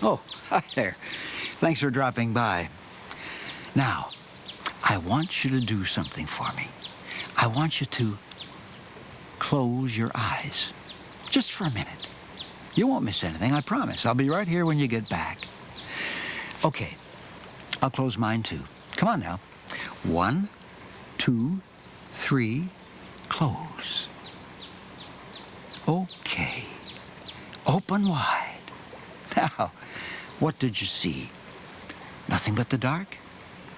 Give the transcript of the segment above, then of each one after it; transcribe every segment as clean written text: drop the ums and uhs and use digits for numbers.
Oh, hi there. Thanks for dropping by. Now, I want you to do something for me. I want you to close your eyes. Just for a minute. You won't miss anything, I promise. I'll be right here when you get back. Okay, I'll close mine too. Come on now. 1, 2, 3, close. Okay. Open wide. Now, what did you see? Nothing but the dark?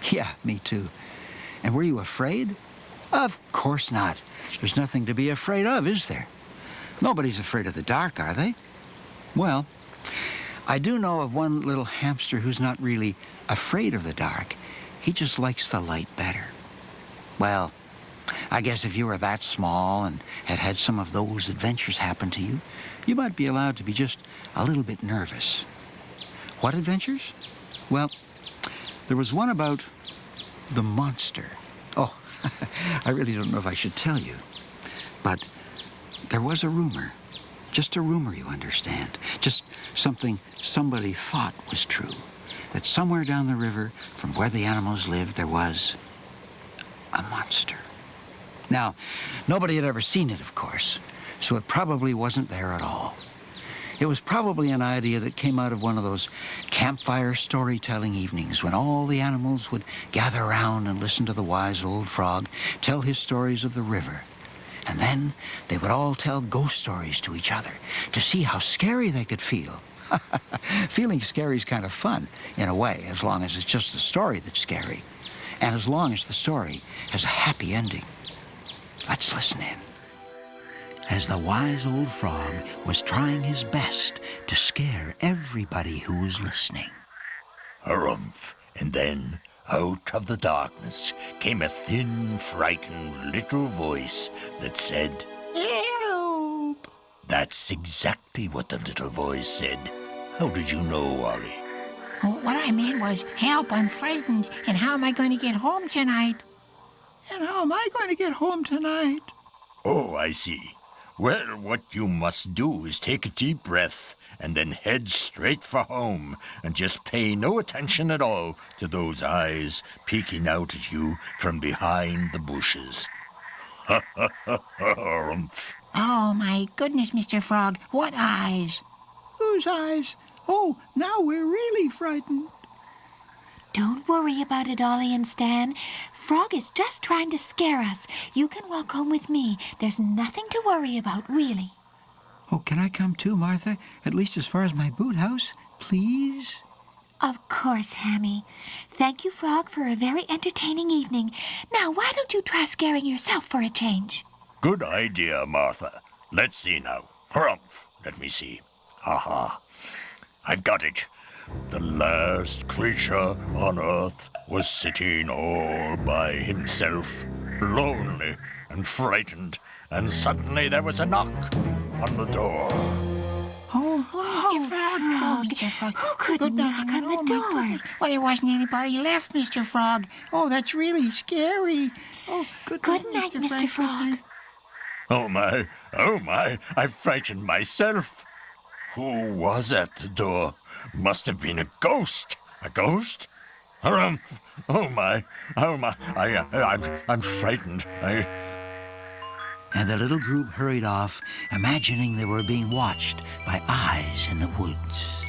Yeah, me too. And were you afraid? Of course not. There's nothing to be afraid of, is there? Nobody's afraid of the dark, are they? Well, I do know of one little hamster who's not really afraid of the dark. He just likes the light better. Well, I guess if you were that small and had had some of those adventures happen to you, you might be allowed to be just a little bit nervous. What adventures? Well, there was one about the monster. Oh, I really don't know if I should tell you. But there was a rumor. Just a rumor, you understand. Just something somebody thought was true. That somewhere down the river, from where the animals lived, there was a monster. Now, nobody had ever seen it, of course, so it probably wasn't there at all. It was probably an idea that came out of one of those campfire storytelling evenings when all the animals would gather around and listen to the wise old frog tell his stories of the river. And then they would all tell ghost stories to each other to see how scary they could feel. Feeling scary is kind of fun, in a way, as long as it's just the story that's scary, and as long as the story has a happy ending. Let's listen in. As the wise old frog was trying his best to scare everybody who was listening. Harumph, and then out of the darkness came a thin, frightened little voice that said, "Help!" That's exactly what the little voice said. How did you know, Ollie? Oh, what I meant was, help, I'm frightened, and how am I going to get home tonight? And how am I going to get home tonight? Oh, I see. Well, what you must do is take a deep breath and then head straight for home and just pay no attention at all to those eyes peeking out at you from behind the bushes. Ha ha ha ha. Oh, my goodness, Mr. Frog, what eyes? Whose eyes? Oh, now we're really frightened. Don't worry about it, Ollie and Stan. Frog is just trying to scare us. You can walk home with me. There's nothing to worry about, really. Oh, can I come too, Martha? At least as far as my boot house, please? Of course, Hammy. Thank you, Frog, for a very entertaining evening. Now, why don't you try scaring yourself for a change? Good idea, Martha. Let's see now. Harumph. Let me see. Ha. I've got it. The last creature on Earth was sitting all by himself, lonely and frightened, and suddenly there was a knock on the door. Oh, Mr. Frog. Oh, Mr. Frog. Who could knock on the door? Well, there wasn't anybody left, Mr. Frog. Oh, that's really scary. Oh, good night, Mr. Frog. Oh my, I've frightened myself. Who was at the door? Must have been a ghost. A ghost? Harumph! Oh my, I'm frightened. And the little group hurried off, imagining they were being watched by eyes in the woods.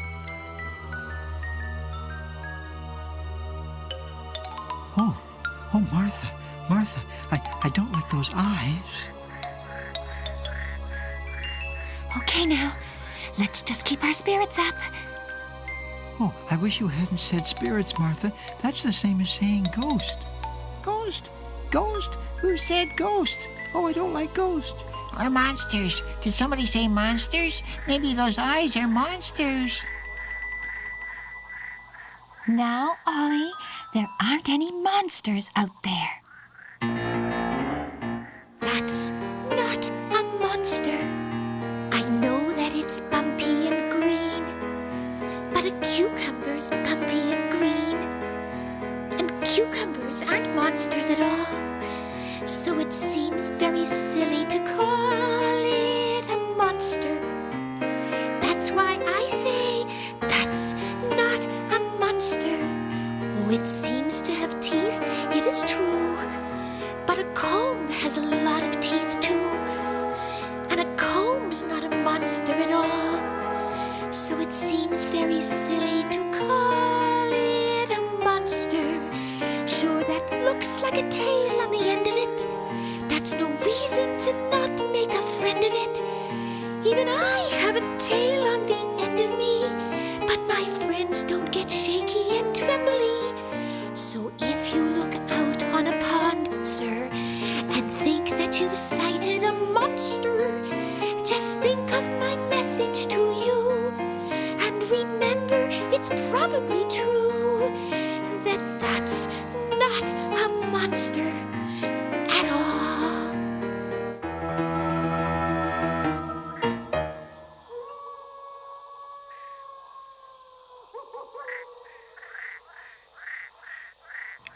Oh, Martha, I don't like those eyes. Okay, now, let's just keep our spirits up. Oh, I wish you hadn't said spirits, Martha. That's the same as saying ghost. Ghost? Ghost? Who said ghost? Oh, I don't like ghosts. Or monsters. Did somebody say monsters? Maybe those eyes are monsters. Now, Ollie, there aren't any monsters out there. That's not a monster. I know that it's bumpy and green, but a cucumber's bumpy and green. And cucumbers aren't monsters at all. So it seems very silly to call it a monster. That's why I say that's that's not a monster. Oh, it seems to have teeth, it is true. But a comb has a lot of teeth too. And a comb's not a monster at all. So it seems very silly to call it a monster. Sure, that looks like a tail on the end of it. That's no reason to not make a friend of it. Even I have a tail on the end of me, but my friends don't get shaky and trembly. So if you look out on a pond, sir, and think that you've sighted a monster, just think of my message to you. And remember, it's probably true that that's not a monster at all.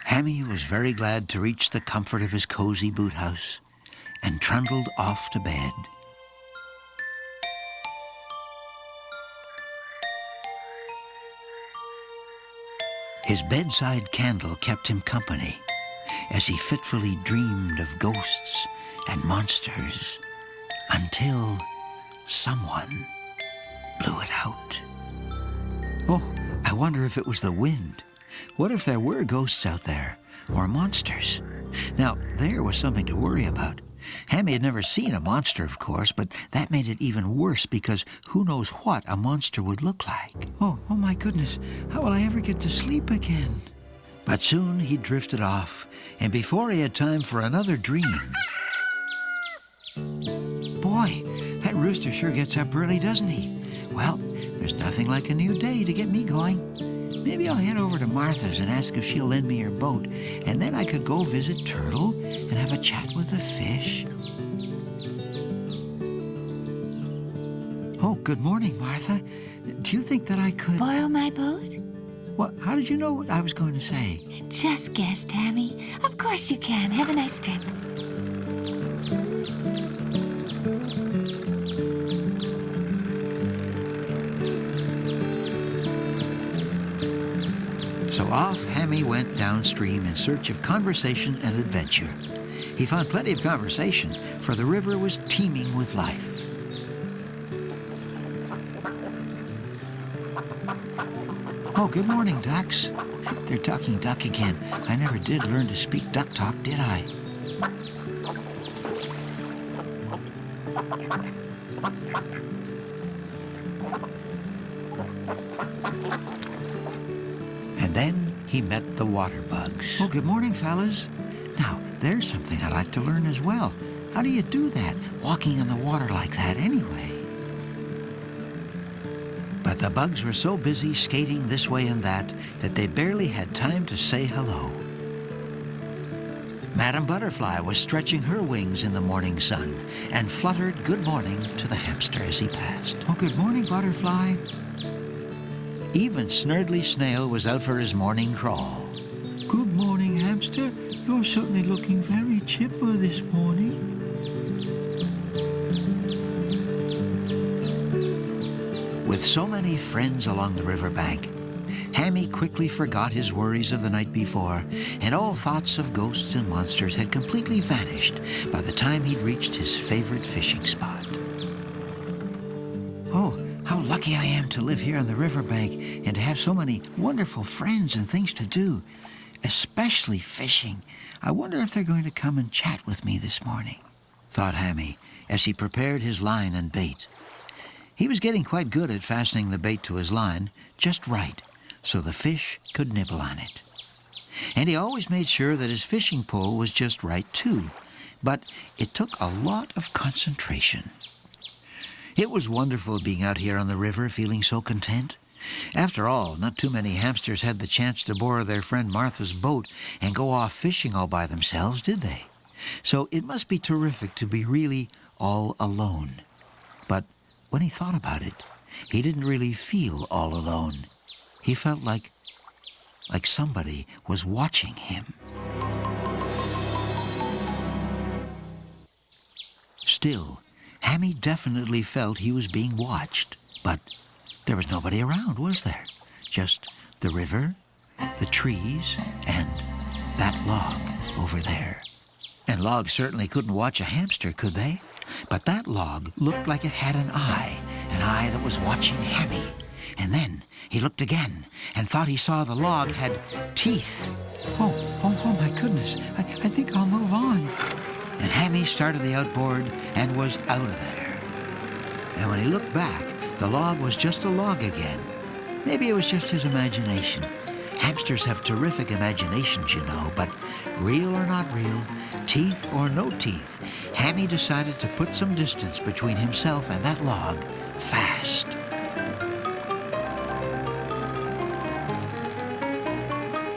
Hammy was very glad to reach the comfort of his cozy boot house and trundled off to bed. His bedside candle kept him company as he fitfully dreamed of ghosts and monsters until someone blew it out. Oh, I wonder if it was the wind. What if there were ghosts out there, or monsters? Now, there was something to worry about. Hammy had never seen a monster, of course, but that made it even worse because who knows what a monster would look like. Oh my goodness, how will I ever get to sleep again? But soon he drifted off, and before he had time for another dream... Boy, that rooster sure gets up early, doesn't he? Well, there's nothing like a new day to get me going. Maybe I'll head over to Martha's and ask if she'll lend me her boat, and then I could go visit Turtle and have a chat with the fish. Oh, good morning, Martha. Do you think that I could... Borrow my boat? What? How did you know what I was going to say? Just guessed, Hammy. Of course you can. Have a nice trip. So off Hammy went downstream in search of conversation and adventure. He found plenty of conversation, for the river was teeming with life. Oh, good morning, ducks. They're talking duck again. I never did learn to speak duck talk, did I? And then he met the water bugs. Oh, good morning, fellas. Now, there's something I'd like to learn as well. How do you do that, walking in the water like that anyway? But the bugs were so busy skating this way and that they barely had time to say hello. Madam Butterfly was stretching her wings in the morning sun and fluttered good morning to the hamster as he passed. Oh, good morning, Butterfly. Even Snurdly Snail was out for his morning crawl. Good morning, hamster. You're certainly looking very chipper this morning. With so many friends along the riverbank, Hammy quickly forgot his worries of the night before, and all thoughts of ghosts and monsters had completely vanished by the time he'd reached his favorite fishing spot. Oh, how lucky I am to live here on the riverbank and to have so many wonderful friends and things to do, especially fishing. I wonder if they're going to come and chat with me this morning, thought Hammy as he prepared his line and bait. He was getting quite good at fastening the bait to his line just right, so the fish could nibble on it. And he always made sure that his fishing pole was just right, too. But it took a lot of concentration. It was wonderful being out here on the river, feeling so content. After all, not too many hamsters had the chance to borrow their friend Martha's boat and go off fishing all by themselves, did they? So it must be terrific to be really all alone. But when he thought about it, he didn't really feel all alone. He felt like somebody was watching him. Still, Hammy definitely felt he was being watched, but there was nobody around, was there? just the river, the trees, and that log over there. And logs certainly couldn't watch a hamster, could they? But that log looked like it had an eye that was watching Hammy. And then he looked again and thought he saw the log had teeth. Oh, my goodness. I think I'll move on. And Hammy started the outboard and was out of there. And when he looked back, the log was just a log again. Maybe it was just his imagination. Hamsters have terrific imaginations, you know, but real or not real, teeth or no teeth, Hammy decided to put some distance between himself and that log fast.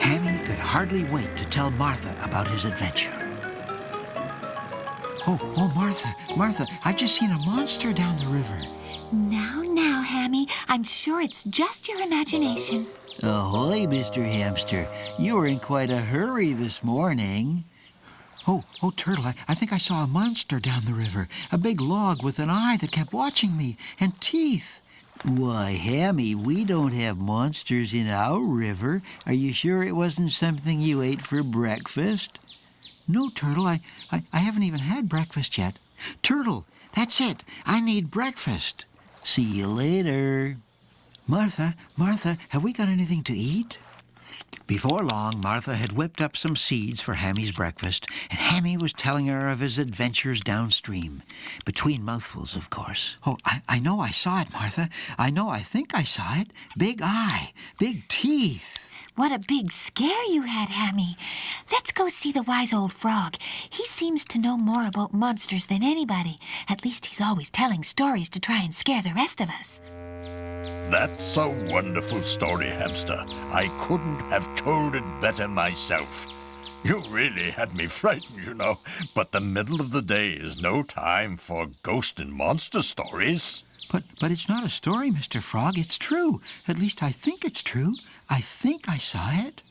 Hammy could hardly wait to tell Martha about his adventure. Oh, Martha, I've just seen a monster down the river. Now, Hammy, I'm sure it's just your imagination. Ahoy, Mr. Hamster. You were in quite a hurry this morning. Oh, Turtle, I think I saw a monster down the river. A big log with an eye that kept watching me, and teeth. Why, Hammy, we don't have monsters in our river. Are you sure it wasn't something you ate for breakfast? No, Turtle, I haven't even had breakfast yet. Turtle, that's it. I need breakfast. See you later. Martha, have we got anything to eat? Before long, Martha had whipped up some seeds for Hammy's breakfast, and Hammy was telling her of his adventures downstream. Between mouthfuls, of course. Oh, I know I saw it, Martha. I think I saw it. Big eye, big teeth. What a big scare you had, Hammy. Let's go see the wise old frog. He seems to know more about monsters than anybody. At least he's always telling stories to try and scare the rest of us. That's a wonderful story, Hamster. I couldn't have told it better myself. You really had me frightened, you know, but the middle of the day is no time for ghost and monster stories. But it's not a story, Mr. Frog. It's true. At least I think it's true. I think I saw it.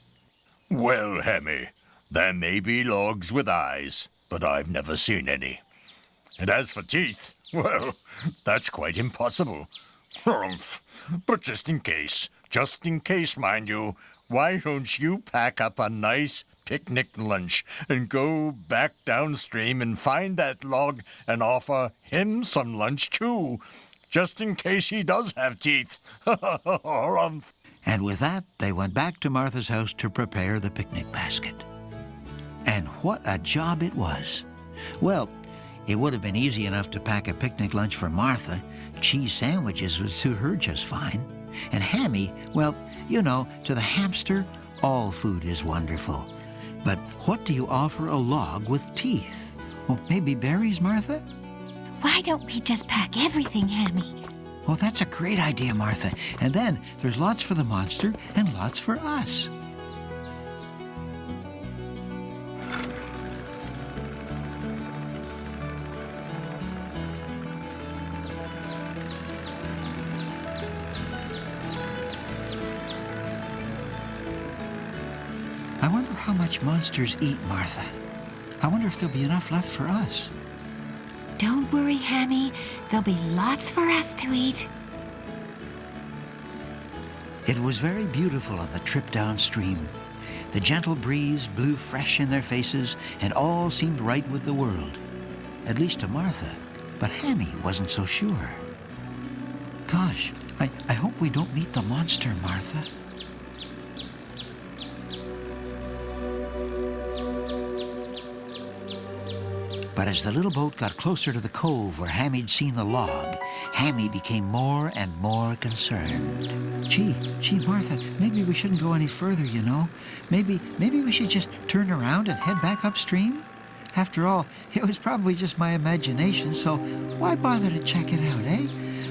Well, Hammy, there may be logs with eyes, but I've never seen any. And as for teeth, well, that's quite impossible. Humph. But just in case, mind you, why don't you pack up a nice picnic lunch and go back downstream and find that log and offer him some lunch too, just in case he does have teeth. Humph. And with that, they went back to Martha's house to prepare the picnic basket. And what a job it was. Well, it would have been easy enough to pack a picnic lunch for Martha. Cheese sandwiches would suit her just fine. And Hammy, well, you know, to the hamster, all food is wonderful. But what do you offer a log with teeth? Oh, maybe berries, Martha? Why don't we just pack everything, Hammy? Well, that's a great idea, Martha. And then there's lots for the monster and lots for us. I wonder how much monsters eat, Martha. I wonder if there'll be enough left for us. Don't worry, Hammy. There'll be lots for us to eat. It was very beautiful on the trip downstream. The gentle breeze blew fresh in their faces, and all seemed right with the world. At least to Martha, but Hammy wasn't so sure. Gosh, I hope we don't meet the monster, Martha. But as the little boat got closer to the cove where Hammy'd seen the log, Hammy became more and more concerned. Gee, Martha, maybe we shouldn't go any further, you know. Maybe we should just turn around and head back upstream. After all, it was probably just my imagination, so why bother to check it out, eh?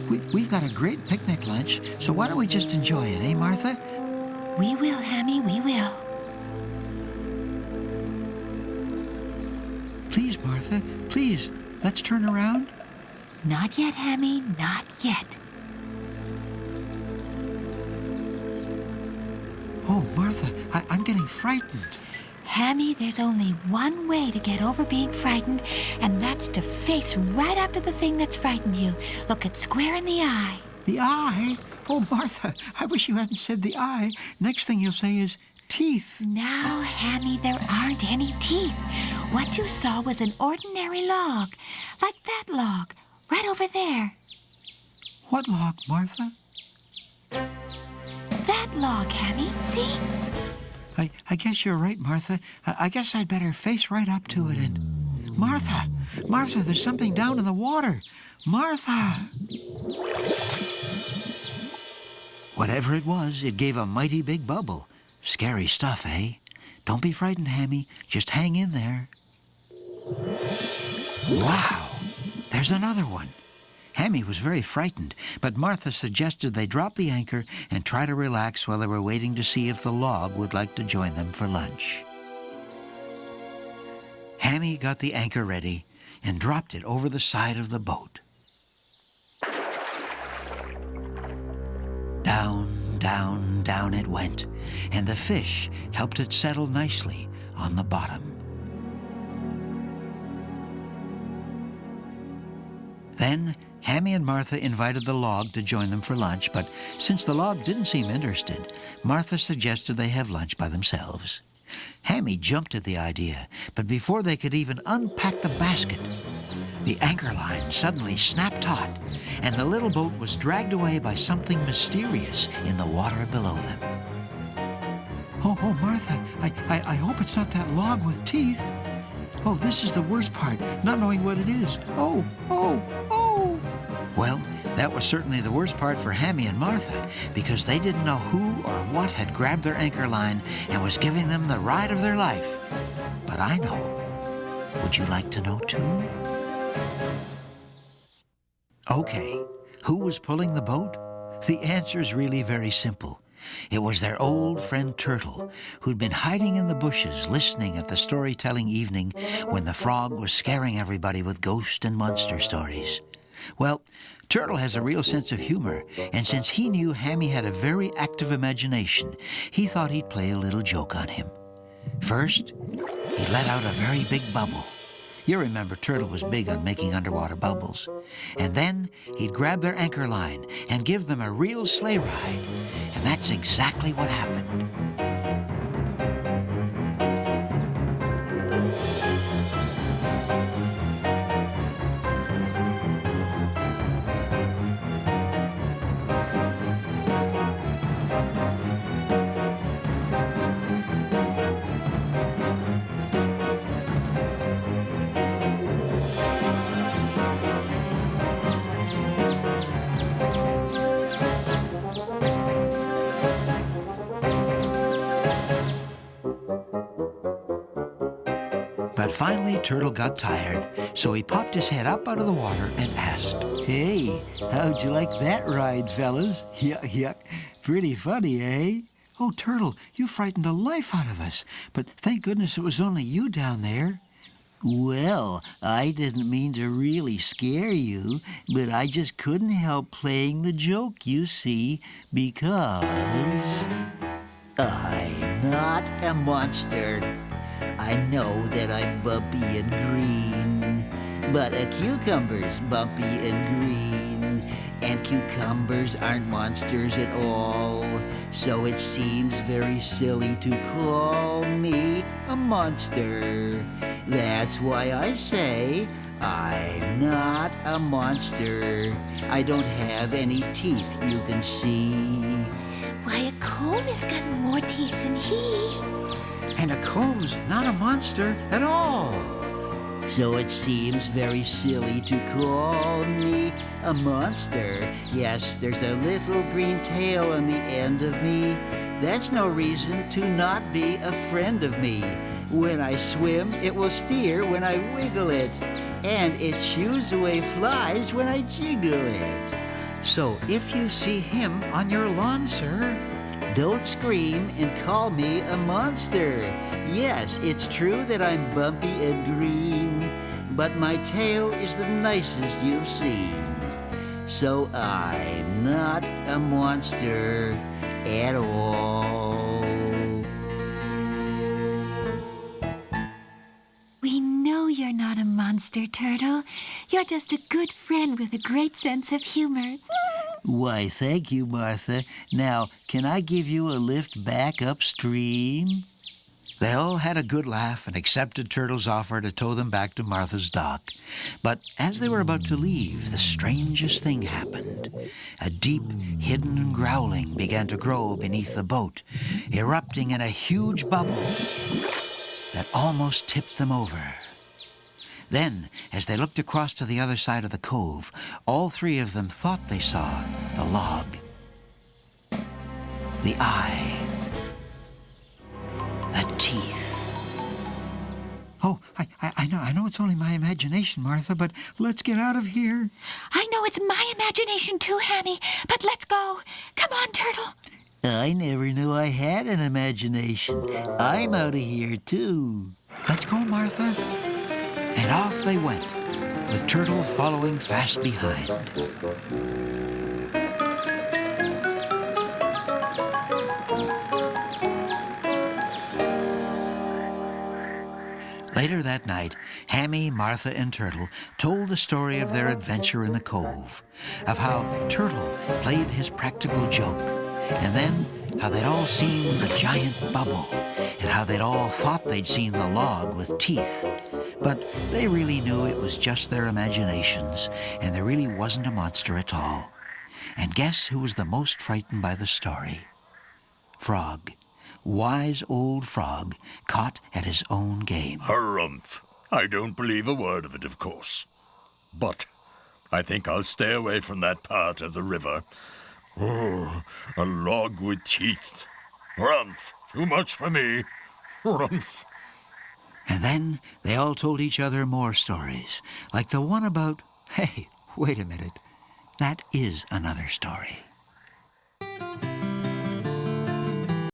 We've got a great picnic lunch, so why don't we just enjoy it, eh, Martha? We will, Hammy, we will. Please, Martha, please, let's turn around. Not yet, Hammy, not yet. Oh, Martha, I'm getting frightened. Hammy, there's only one way to get over being frightened, and that's to face right up to the thing that's frightened you. Look it square in the eye. The eye? Oh, Martha, I wish you hadn't said the eye. Next thing you'll say is teeth. Now, Hammy, there aren't any teeth. What you saw was an ordinary log, like that log, right over there. What log, Martha? That log, Hammy, see? I guess you're right, Martha. I guess I'd better face right up to it and... Martha! Martha, there's something down in the water! Martha! Whatever it was, it gave a mighty big bubble. Scary stuff, eh? Don't be frightened, Hammy. Just hang in there. Wow! There's another one. Hammy was very frightened, but Martha suggested they drop the anchor and try to relax while they were waiting to see if the log would like to join them for lunch. Hammy got the anchor ready and dropped it over the side of the boat. Down, down, down it went, and the fish helped it settle nicely on the bottom. Then Hammy and Martha invited the log to join them for lunch, but since the log didn't seem interested, Martha suggested they have lunch by themselves. Hammy jumped at the idea, but before they could even unpack the basket, the anchor line suddenly snapped taut, and the little boat was dragged away by something mysterious in the water below them. Oh, Martha, I hope it's not that log with teeth. Oh, this is the worst part, not knowing what it is. Oh! Well, that was certainly the worst part for Hammy and Martha, because they didn't know who or what had grabbed their anchor line and was giving them the ride of their life. But I know. Would you like to know too? Okay, who was pulling the boat? The answer is really very simple. It was their old friend Turtle, who'd been hiding in the bushes listening at the storytelling evening when the frog was scaring everybody with ghost and monster stories. Well, Turtle has a real sense of humor, and since he knew Hammy had a very active imagination, he thought he'd play a little joke on him. First, he let out a very big bubble. You remember Turtle was big on making underwater bubbles. And then he'd grab their anchor line and give them a real sleigh ride. And that's exactly what happened. But finally, Turtle got tired, so he popped his head up out of the water and asked, "Hey, how'd you like that ride, fellas? Yuck. Pretty funny, eh? Oh, Turtle, you frightened the life out of us, but thank goodness it was only you down there." "Well, I didn't mean to really scare you, but I just couldn't help playing the joke, you see, because I'm not a monster. I know that I'm bumpy and green, but a cucumber's bumpy and green, and cucumbers aren't monsters at all, so it seems very silly to call me a monster. That's why I say I'm not a monster. I don't have any teeth you can see." Why, a comb has got more teeth than he. And a comb's not a monster at all. So it seems very silly to call me a monster. Yes, there's a little green tail on the end of me. That's no reason to not be a friend of me. When I swim, it will steer when I wiggle it, and it shoos away flies when I jiggle it. So if you see him on your lawn, sir, don't scream and call me a monster. Yes, it's true that I'm bumpy and green, but my tail is the nicest you've seen. So I'm not a monster at all. We know you're not a monster, Turtle. You're just a good friend with a great sense of humor. Why, thank you, Martha. Now, can I give you a lift back upstream? They all had a good laugh and accepted Turtle's offer to tow them back to Martha's dock. But as they were about to leave, the strangest thing happened. A deep, hidden growling began to grow beneath the boat, erupting in a huge bubble that almost tipped them over. Then, as they looked across to the other side of the cove, all three of them thought they saw the log, the eye, the teeth. Oh, I know it's only my imagination, Martha, but let's get out of here. I know it's my imagination too, Hammy, but let's go. Come on, Turtle. I never knew I had an imagination. I'm out of here, too. Let's go, Martha. And off they went, with Turtle following fast behind. Later that night, Hammy, Martha, and Turtle told the story of their adventure in the cove, of how Turtle played his practical joke, and then how they'd all seen the giant bubble, and how they'd all thought they'd seen the log with teeth. But they really knew it was just their imaginations, and there really wasn't a monster at all. And guess who was the most frightened by the story? Frog. Wise old Frog, caught at his own game. Harumph. I don't believe a word of it, of course. But I think I'll stay away from that part of the river. Oh, a log with teeth. Harumph. Too much for me. Harumph. And then they all told each other more stories, like the one about, hey, wait a minute, that is another story.